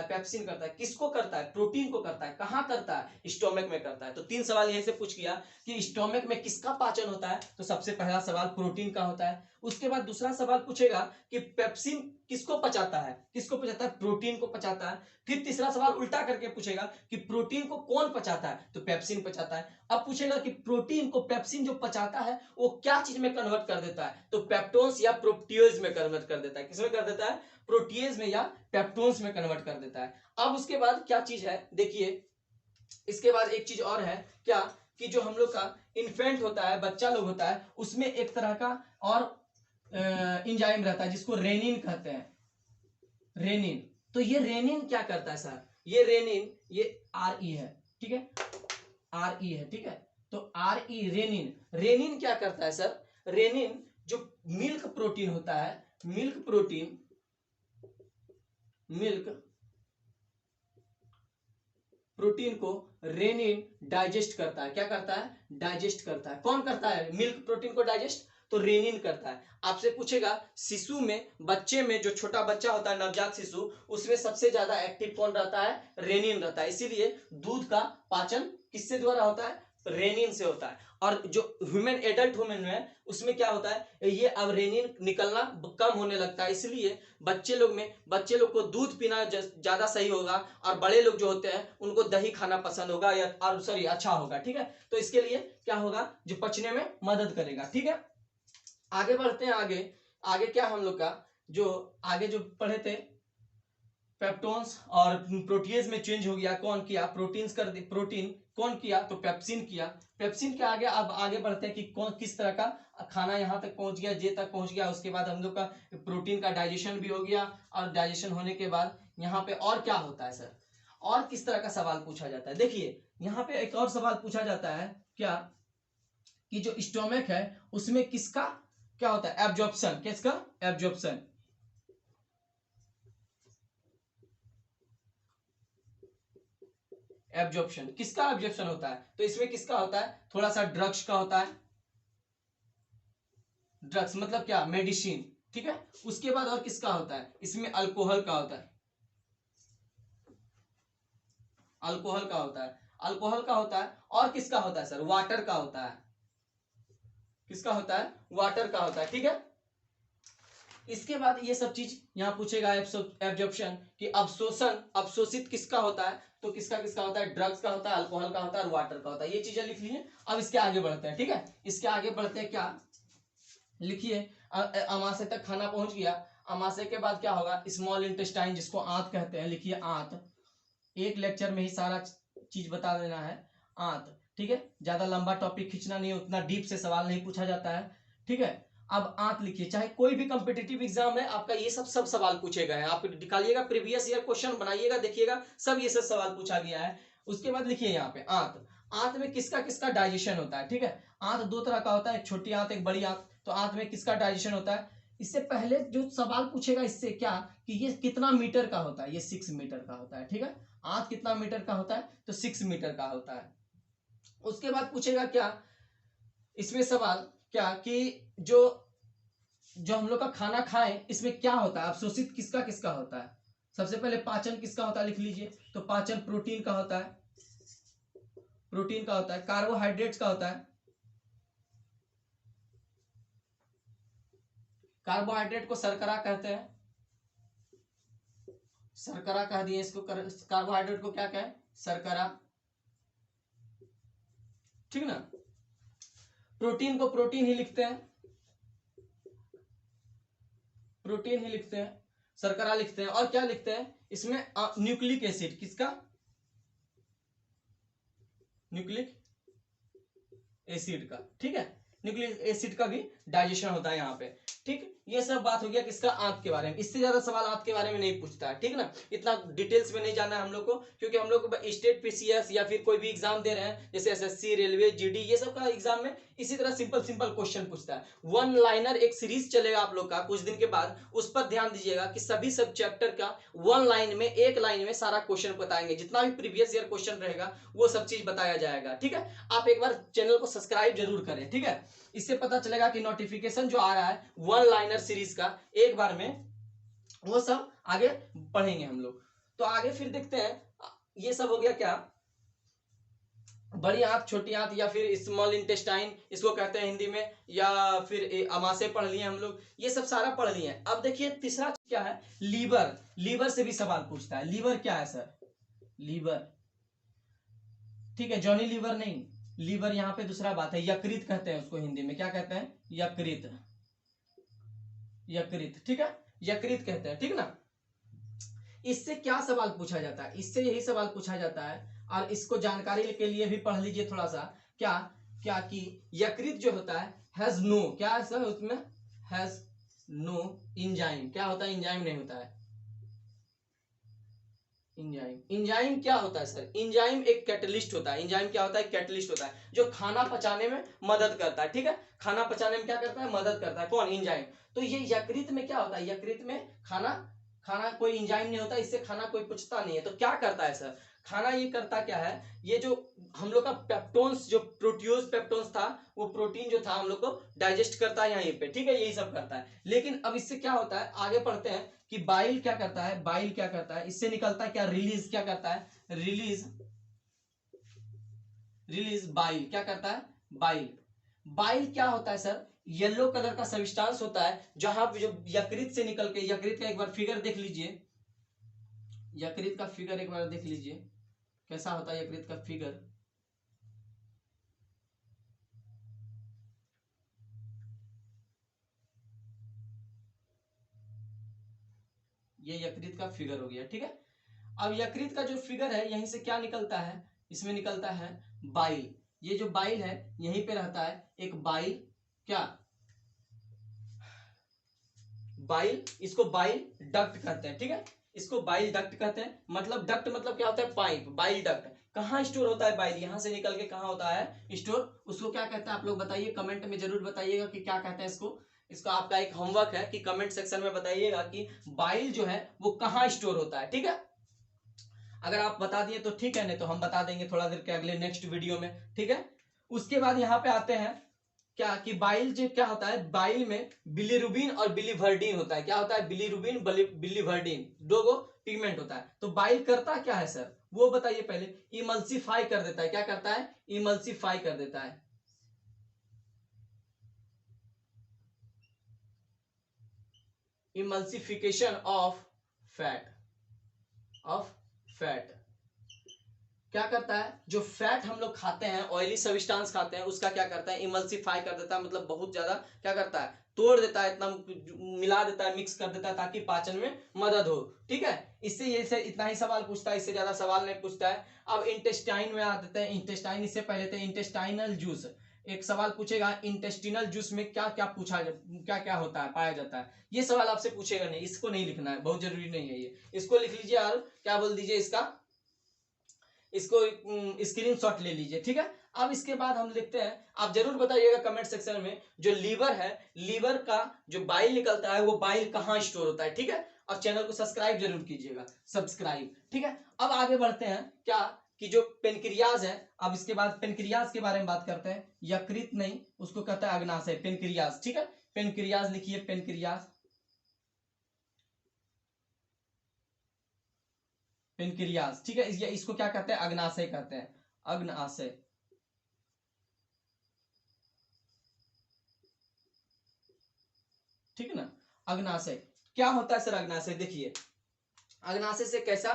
Speaker 1: पेप्सिन करता है, किसको करता है, प्रोटीन को करता है, कहां करता है, स्टोमक में करता है। तो 3 सवाल यहीं से पूछ गया कि स्टोमक में किसका पाचन होता है, तो सबसे पहला सवाल प्रोटीन का होता है। उसके बाद दूसरा सवाल पूछेगा कि पेप्सिन किसको पचाता है, प्रोटीन को पचाता है। फिर तीसरा सवाल उल्टा करके पूछेगा कि प्रोटीन को कौन पचाता है, तो पेप्सिन पचाता है। अब पूछेगा कि प्रोटीन को पेप्सिन जो पचाता है वो क्या चीज में कन्वर्ट कर देता है, तो पेप्टोन्स या प्रोटीएज में कन्वर्ट कर देता है, किसमें कर देता है, प्रोटीएज में या पेप्टोन्स में कन्वर्ट कर देता है। अब उसके बाद क्या चीज है, देखिए इसके बाद एक चीज और है क्या कि जो हम लोग का इन्फेंट होता है, बच्चा लोग होता है, उसमें एक तरह का और एंजाइम रहता है जिसको रेनिन कहते हैं, रेनिन। तो ये रेनिन क्या करता है सर, ये रेनिन, ये RE है, ठीक है, RE है, ठीक है। तो RE रेनिन क्या करता है सर, रेनिन जो मिल्क प्रोटीन होता है, मिल्क प्रोटीन को रेनिन डाइजेस्ट करता है, क्या करता है, डाइजेस्ट करता है। कौन करता है मिल्क प्रोटीन को डाइजेस्ट, तो रेनिन करता है। आपसे पूछेगा शिशु में, बच्चे में, जो छोटा बच्चा होता है, नवजात शिशु, उसमें सबसे ज्यादा एक्टिव कौन रहता है, रेनिन रहता है। इसीलिए दूध का पाचन किससे द्वारा होता है, रेनिन से होता है। और जो एडल्ट ह्यूमन है उसमें क्या होता है, ये अब रेनिन निकलना कम होने लगता है। इसलिए बच्चे लोग को दूध पीना ज्यादा सही होगा, और बड़े लोग जो होते हैं उनको दही खाना पसंद होगा, या और सॉरी अच्छा होगा, ठीक है। तो इसके लिए क्या होगा, जो पचने में मदद करेगा, ठीक है। आगे बढ़ते हैं, आगे क्या हम लोग का जो आगे जो पढ़े थे, पेप्टोन्स और प्रोटीएज में चेंज हो गया, कौन किया, प्रोटीन कौन किया, तो पेप्सिन किया। पेप्सिन के आगे अब आगे बढ़ते हैं कि कौन किस तरह का खाना यहाँ तक पहुंच गया, जे तक पहुंच गया। उसके बाद हम लोग का प्रोटीन का डाइजेशन भी हो गया, और डाइजेशन होने के बाद यहाँ पे और क्या होता है सर, और किस तरह का सवाल पूछा जाता है। देखिए यहाँ पे एक और सवाल पूछा जाता है क्या कि जो स्टोमक है उसमें किसका क्या होता है, एब्जॉर्प्शन, किसका, एब्जॉर्प्शन। एब्जॉर्प्शन किसका, एब्जॉर्प्शन होता है, तो इसमें किसका होता है, थोड़ा सा ड्रग्स का होता है, ड्रग्स मतलब क्या, मेडिसिन, ठीक है। उसके बाद और किसका होता है, इसमें अल्कोहल का होता है, अल्कोहल का होता है। और किसका होता है सर, वाटर का होता है, किसका होता है, वाटर का होता है, ठीक है। इसके बाद ये सब चीज यहाँ पूछेगा एब्जॉर्प्शन कि अवशोषण, अवशोषित किसका होता है, तो किसका किसका होता है, ड्रग्स का होता है, अल्कोहल का होता है और वाटर का होता है। ये चीजें लिख लीजिए। अब इसके आगे बढ़ते हैं, ठीक है, इसके आगे बढ़ते हैं, क्या लिखिए, अमाशय तक खाना पहुंच गया। अमाशय के बाद क्या होगा, स्मॉल इंटेस्टाइन जिसको आंत कहते हैं, लिखिए आंत। एक लेक्चर में ही सारा चीज बता देना है, आंत, ठीक है, ज्यादा लंबा टॉपिक खींचना नहीं, उतना डीप से सवाल नहीं पूछा जाता है, ठीक है। अब आंत लिखिए, चाहे कोई भी कॉम्पिटिटिव एग्जाम है आपका ये सब सवाल पूछे गए हैं, आप निकालिएगा प्रीवियस ईयर क्वेश्चन बनाइएगा, देखिएगा सब ये सब सवाल पूछा गया है। उसके बाद लिखिए यहाँ पे आंत, आंत में किसका किसका डाइजेशन होता है, ठीक है। आंत दो तरह का होता है, एक छोटी आंत एक बड़ी आंत। तो आंत में किसका डाइजेशन होता है, इससे पहले जो सवाल पूछेगा इससे क्या कि ये कितना मीटर का होता है, ये 6 मीटर का होता है, ठीक है। आंत कितना मीटर का होता है, तो 6 मीटर का होता है। उसके बाद पूछेगा क्या इसमें सवाल, क्या कि जो जो हम लोग का खाना खाएं इसमें क्या होता है, अवशोषित किसका किसका होता है। सबसे पहले पाचन किसका होता है लिख लीजिए, तो पाचन प्रोटीन का होता है, प्रोटीन का होता है। कार्बोहाइड्रेट्स का होता है, कार्बोहाइड्रेट को शर्करा कहते हैं, शर्करा कह दिए इसको, कार्बोहाइड्रेट को क्या कहें, शर्करा, ठीक ना। प्रोटीन को प्रोटीन ही लिखते हैं, प्रोटीन ही लिखते हैं, शर्करा लिखते हैं। और क्या लिखते हैं इसमें, न्यूक्लिक एसिड, किसका, न्यूक्लिक एसिड का, ठीक है, न्यूक्लिक एसिड का भी डाइजेशन होता है यहाँ पे, ठीक। ये सब बात हो गया किसका, आंत के बारे में। इससे ज्यादा सवाल आंत के बारे में नहीं पूछता है, ठीक ना। इतना डिटेल्स में नहीं जाना है हम लोग को, क्योंकि हम लोग स्टेट पीसीएस या फिर कोई भी एग्जाम दे रहे हैं, जैसे एसएससी, रेलवे, जीडी, ये सब का एग्जाम में इसी तरह सिंपल सिंपल क्वेश्चन पूछता है। वन लाइनर एक सीरीज चलेगा आप लोग का कुछ दिन के बाद, उस पर ध्यान दीजिएगा कि सभी सब चैप्टर का वन लाइन में, एक लाइन में सारा क्वेश्चन बताएंगे, जितना भी प्रीवियस ईयर क्वेश्चन रहेगा वो सब चीज बताया जाएगा, ठीक है। आप एक बार चैनल को सब्सक्राइब जरूर करें, ठीक है। इससे पता चलेगा कि नोटिफिकेशन जो आ रहा है वन लाइनर सीरीज का एक बार में, वो सब आगे पढ़ेंगे हम लोग। तो आगे फिर देखते हैं, ये सब हो गया क्या, बड़ी आंत, छोटी आंत या फिर स्मॉल इंटेस्टाइन इसको कहते हैं हिंदी में, या फिर अमाशय पढ़ लिए हम लोग, ये सब सारा पढ़ लिए। अब देखिए तीसरा क्या है, लीवर। लीवर से भी सवाल पूछता है, लीवर क्या है सर, लीवर, ठीक है, जॉनी लीवर नहीं, लीवर यहाँ पे दूसरा बात है, यकृत कहते हैं उसको हिंदी में, क्या कहते हैं, यकृत, यकृत, ठीक है, यकृत कहते हैं, ठीक ना। इससे क्या सवाल पूछा जाता है, इससे यही सवाल पूछा जाता है, और इसको जानकारी के लिए भी पढ़ लीजिए थोड़ा सा, क्या क्या कि यकृत जो होता है हैज नो, क्या है सर उसमें, हैज नो इंजाइम, क्या होता है, इंजाइम नहीं होता है, इंजाइम। इंजाइम क्या होता है सर, इंजाइम एक कैटलिस्ट होता है, इंजाइम क्या होता है, कैटलिस्ट होता है, जो खाना पचाने में मदद करता है, ठीक है, खाना पचाने में क्या करता है, मदद करता है, कौन, इंजाइम। तो ये यकृत में क्या होता है, यकृत में खाना, खाना कोई इंजाइम नहीं होता, इससे खाना कोई पचता नहीं है, तो क्या करता है सर, खाना ये करता क्या है, ये जो हम लोग का पेप्टोन्स, जो प्रोटियोज पेप्टोन्स था, वो प्रोटीन जो था हम लोग को डाइजेस्ट करता है यहीं पे, ठीक है, यही सब करता है। लेकिन अब इससे क्या होता है, आगे पढ़ते हैं कि बाइल क्या करता है, बाइल क्या करता है, इससे निकलता है क्या, रिलीज, क्या करता है, रिलीज, रिलीज, बाइल क्या करता है, बाइल। बाइल क्या होता है सर, येलो कलर का सब्सटेंस होता है, जहां जो यकृत से निकल के, यकृत का एक बार फिगर देख लीजिए, यकृत का फिगर एक बार देख लीजिए कैसा होता है यकृत का फिगर, ये यकृत का फिगर हो गया, ठीक है। अब यकृत का जो फिगर है यहीं से क्या निकलता है, इसमें निकलता है बाइल। ये जो बाइल है यहीं पे रहता है एक बाइल, क्या, बाइल, इसको बाइल डक्ट कहते हैं, ठीक है, इसको बाइल डक्ट कहते हैं। मतलब डक्ट मतलब क्या होता है, पाइप, बाइल डक्ट। कहाँ स्टोर होता है बाइल, यहां से निकल के कहाँ होता है स्टोर, उसको क्या कहते हैं आप लोग बताइए, कमेंट में जरूर बताइएगा कि क्या कहते हैं इसको। इसका आपका एक होमवर्क है कि कमेंट सेक्शन में बताइएगा कि बाइल जो है वो कहाँ स्टोर होता है, ठीक है। अगर आप बता दिए तो ठीक है, नहीं तो हम बता देंगे थोड़ा देर के अगले नेक्स्ट वीडियो में, ठीक है। उसके बाद यहाँ पे आते हैं क्या कि बाइल जो क्या होता है, बाइल में बिलीरुबिन और बिलीवर्डिन होता है, क्या होता है, बिलीरुबिन बिलीवर्डिन, दो गो पिगमेंट होता है। तो बाइल करता क्या है सर, वो बताइए पहले, इमल्सिफाई कर देता है, क्या करता है, इमल्सिफाई कर देता है, इमल्सिफिकेशन ऑफ फैट क्या करता है, जो फैट हम लोग खाते हैं, ऑयली सब्सटेंस खाते हैं, उसका क्या करता है, इमल्सिफाई कर देता है, मतलब बहुत ज्यादा क्या करता है, तोड़ देता है, इतना मिला देता है, मिक्स कर देता है, ताकि पाचन में मदद हो। ठीक है, इससे ये से इतना ही सवाल पूछता है, इससे ज्यादा सवाल नहीं पूछता है। अब इंटेस्टाइन में आ देते हैं। इंटेस्टाइन, इससे पहले थे इंटेस्टाइनल जूस। एक सवाल पूछेगा, इंटेस्टिनल जूस में क्या क्या पूछा, क्या क्या होता है, पाया जाता है। ये सवाल आपसे पूछेगा नहीं, इसको नहीं लिखना है, बहुत जरूरी नहीं है ये, इसको लिख लीजिए और क्या बोल दीजिए, इसको स्क्रीनशॉट ले लीजिए। ठीक है, अब इसके बाद हम लिखते हैं, आप जरूर बताइएगा कमेंट सेक्शन में, जो लीवर है, लीवर का जो बाइल निकलता है, वो बाइल कहाँ स्टोर होता है। ठीक है, और चैनल को सब्सक्राइब जरूर कीजिएगा, सब्सक्राइब। ठीक है, अब आगे बढ़ते हैं, क्या कि जो पेनक्रियाज है, अब इसके बाद पेनक्रियाज के बारे में बात करते हैं। यकृत नहीं, उसको कहता है अग्नाशय, पेनक्रियाज। ठीक है, पेनक्रियाज लिखिए, पेनक्रियाज, पेनक्रियाज। ठीक है, इसको क्या कहते हैं, अग्नाशय कहते हैं, अग्नाशय। ठीक है ना, अग्नाशय क्या होता है सर, अग्नाशय देखिए, अग्नाशय से कैसा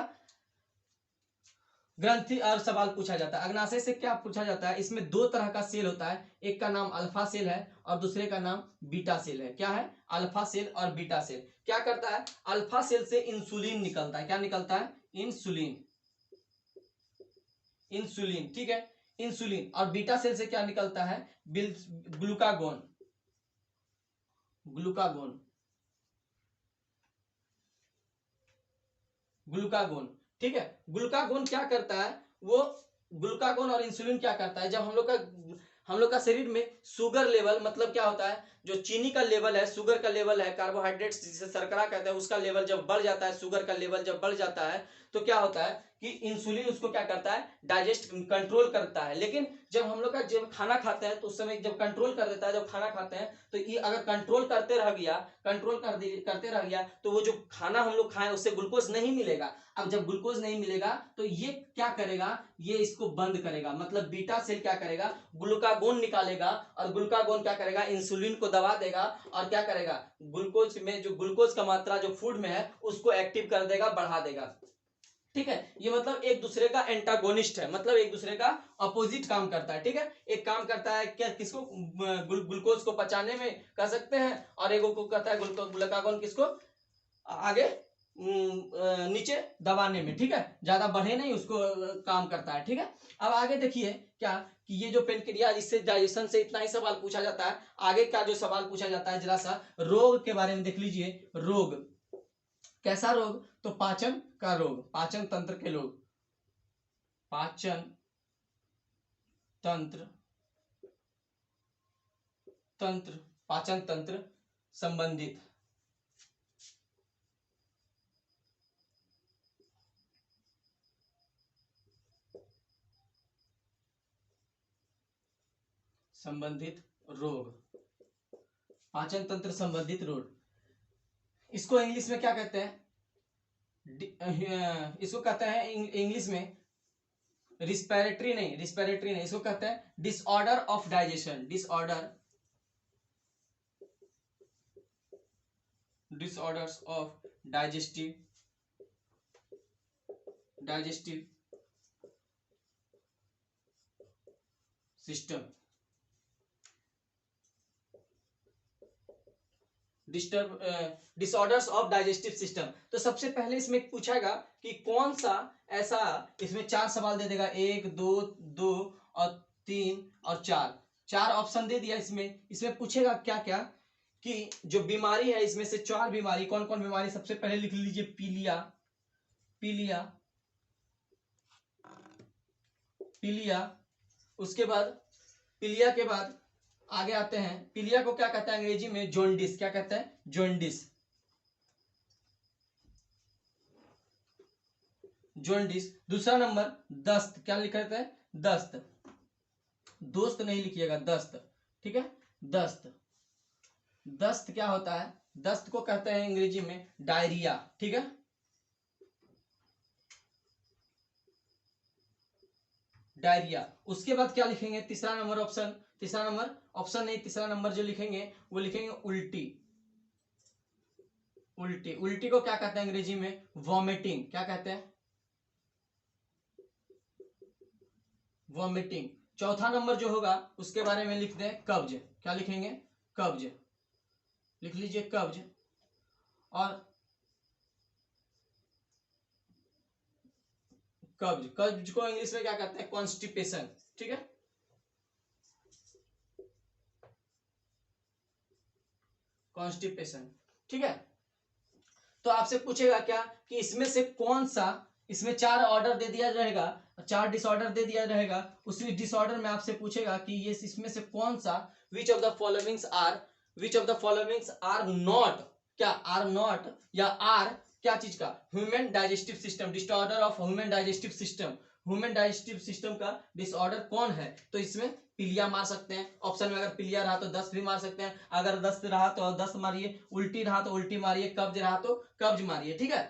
Speaker 1: ग्रंथि और सवाल पूछा जाता है। अग्नाशय से क्या पूछा जाता है, इसमें दो तरह का सेल होता है, एक का नाम अल्फा सेल है और दूसरे का नाम बीटा सेल है। क्या है, अल्फा सेल और बीटा सेल। क्या करता है, अल्फा सेल से इंसुलिन निकलता है, क्या निकलता है, इंसुलिन, इंसुलिन। ठीक है, इंसुलिन। और बीटा सेल से क्या निकलता है, ग्लूकागोन, ग्लूकागोन, ग्लूकागोन। ठीक है, ग्लूकागोन क्या करता है, वो ग्लूकागोन और इंसुलिन क्या करता है, जब हम लोग का शरीर में शुगर लेवल, मतलब क्या होता है, जो चीनी का लेवल है, शुगर का लेवल है, कार्बोहाइड्रेट्स जिसे शर्करा कहते हैं, उसका लेवल जब बढ़ जाता है, शुगर का लेवल जब बढ़ जाता है, तो क्या होता है कि इंसुलिन उसको क्या करता है, डाइजेस्ट कंट्रोल करता है। लेकिन जब खाना खाते हैं, तो उस समय जब कंट्रोल कर देता है, जब खाना खाते हैं, तो ये अगर कंट्रोल करते रह गया, करते रह गया, तो वो जो खाना हम लोग खाएं, उससे ग्लूकोज नहीं मिलेगा। अब जब ग्लूकोज नहीं मिलेगा, तो ये क्या करेगा, ये इसको बंद करेगा, मतलब बीटा सेल क्या करेगा, ग्लूकागोन निकालेगा, और ग्लूकागोन क्या करेगा, इंसुलिन को दबा देगा, और क्या करेगा, ग्लूकोज में जो ग्लूकोज का मात्रा जो फूड में है, उसको एक्टिव कर देगा, बढ़ा देगा। ठीक है, ये मतलब एक दूसरे का एंटागोनिस्ट है, मतलब एक दूसरे का अपोजिट काम करता है। ठीक है, एक काम करता है क्या, किसको, ग्लूकोज को पचाने में कर सकते हैं, और एक को कहता है ग्लूकागोन किसको आगे नीचे दबाने में। ठीक है, ज्यादा बढ़े नहीं, उसको काम करता है। ठीक है, अब आगे देखिए, क्या कि ये जो पेनक्रियाज, इससे डाइजेशन से इतना ही सवाल पूछा जाता है। आगे का जो सवाल पूछा जाता है, जरा सा रोग के बारे में देख लीजिए। रोग, कैसा रोग, तो पाचन का रोग, पाचन तंत्र के रोग, पाचन तंत्र, पाचन तंत्र संबंधित, रोग, पाचन तंत्र संबंधित रोग। इसको इंग्लिश में क्या कहते हैं, इसको कहते हैं इंग्लिश में रिस्पिरेटरी नहीं, इसको कहते हैं disorder of digestion, disorders of digestive system, disorders of digestive system. तो सबसे पहले इसमें पूछेगा कि कौन सा ऐसा, इसमें 4 सवाल दे देगा, 1 2 2 और 3 और 4, 4 ऑप्शन दे दिया। इसमें पूछेगा क्या क्या, कि जो बीमारी है, इसमें से 4 बीमारी, कौन कौन बीमारी, सबसे पहले लिख लीजिए पीलिया, पीलिया, पीलिया। उसके बाद पीलिया के बाद आगे आते हैं, पीलिया को क्या कहते हैं अंग्रेजी में, जॉन्डिस, क्या कहते हैं, जॉन्डिस, जॉन्डिस। दूसरा नंबर दस्त, क्या लिख रहे थे, दस्त, दोस्त नहीं लिखिएगा, दस्त। ठीक है, दस्त, दस्त क्या होता है, दस्त को कहते हैं अंग्रेजी में डायरिया। ठीक है, डायरिया। उसके बाद क्या लिखेंगे, तीसरा नंबर ऑप्शन नहीं, तीसरा नंबर जो लिखेंगे, वो लिखेंगे उल्टी, उल्टी, उल्टी को क्या कहते हैं अंग्रेजी में? वॉमिटिंग। क्या कहते हैं? वॉमिटिंग। चौथा नंबर जो होगा उसके बारे में लिख दें कब्ज। क्या लिखेंगे? कब्ज। लिख लीजिए कब्ज। और कब्ज, कब्ज को इंग्लिश में क्या कहते हैं? कॉन्स्टिपेशन। ठीक है, कॉन्स्टिपेशन। ठीक है, तो आपसे पूछेगा क्या कि इसमें से कौन सा, इसमें 4 ऑर्डर दे दिया रहेगा, 4 डिसऑर्डर दे दिया रहेगा, उसी डिसऑर्डर में आपसे पूछेगा कि ये इसमें से कौन सा, which of the followings are, which of the followings are not, क्या आर नॉट या आर क्या चीज का? Human digestive system, disorder of human digestive system, human digestive system का डिसऑर्डर कौन है? तो इसमें पीलिया मार सकते हैं, ऑप्शन में अगर पीलिया रहा तो 10 भी मार सकते हैं, अगर 10 रहा तो 10 मारिए, उल्टी रहा तो उल्टी मारिए, कब्ज रहा तो कब्ज मारिए। ठीक है,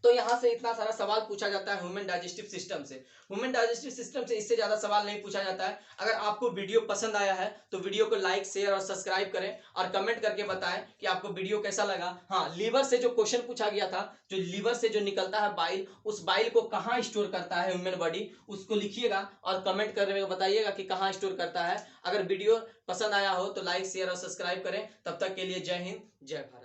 Speaker 1: तो यहां से इतना सारा सवाल पूछा जाता है ह्यूमन डाइजेस्टिव सिस्टम से। ह्यूमन डाइजेस्टिव सिस्टम से इससे ज्यादा सवाल नहीं पूछा जाता है। अगर आपको वीडियो पसंद आया है तो वीडियो को लाइक, शेयर और सब्सक्राइब करें और कमेंट करके बताएं कि आपको वीडियो कैसा लगा। हाँ, लीवर से जो क्वेश्चन पूछा गया था, जो लीवर से जो निकलता है बाइल, उस बाइल को कहाँ स्टोर करता है ह्यूमन बॉडी, उसको लिखिएगा और कमेंट करके बताइएगा कि कहाँ स्टोर करता है। अगर वीडियो पसंद आया हो तो लाइक, शेयर और सब्सक्राइब करें। तब तक के लिए जय हिंद, जय भारत।